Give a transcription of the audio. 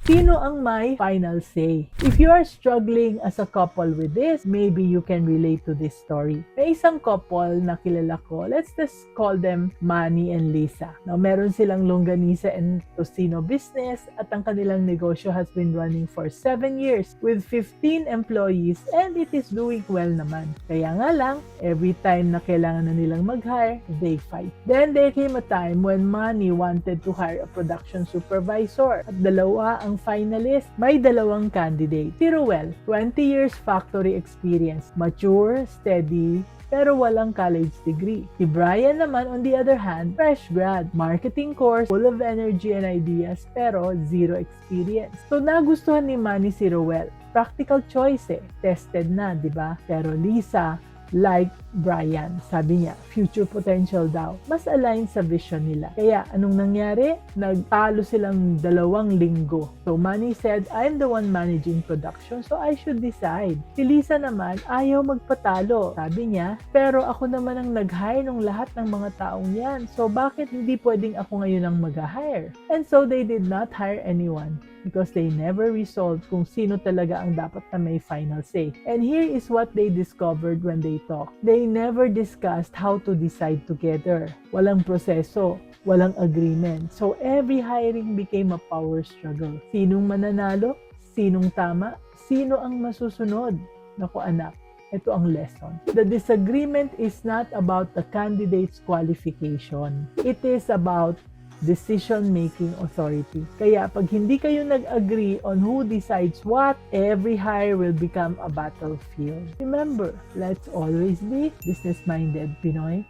Sino ang may final say? If you are struggling as a couple with this, maybe you can relate to this story. May isang couple na kilala ko, let's just call them Manny and Lisa. Now, meron silang longganisa and tocino business at ang kanilang negosyo has been running for 7 years with 15 employees and it is doing well naman. Kaya nga lang, every time na kailangan na nilang mag-hire, they fight. Then there came a time when Manny wanted to hire a production supervisor at dalawa ang finalist. May dalawang candidate. Si Ruel, 20 years factory experience, mature, steady, pero walang college degree. Si Brian naman, on the other hand, fresh grad, marketing course, full of energy and ideas, pero zero experience. So nagustuhan ni Manny si Ruel. Practical choice tested na, di ba? Pero Lisa, like Brian, sabi niya, future potential daw. Mas align sa vision nila. Kaya anong nangyari? Nagtalo silang 2 linggo. So Manny said, I'm the one managing production, so I should decide. Si Lisa naman, ayaw magpatalo. Sabi niya, pero ako naman ang nag-hire ng lahat ng mga taong yan. So bakit hindi pwedeng ako ngayon ang mag-hire? And so they did not hire anyone because they never resolved kung sino talaga ang dapat na may final say. And here is what they discovered when they talked. They never discussed how to decide together. Walang proseso, walang agreement. So every hiring became a power struggle. Sinong mananalo? Sinong tama? Sino ang masusunod? Naku anak, ito ang lesson. The disagreement is not about the candidate's qualification. It is about decision-making authority. Kaya pag hindi kayo nag-agree on who decides what, every hire will become a battlefield. Remember, let's always be business-minded, Pinoy.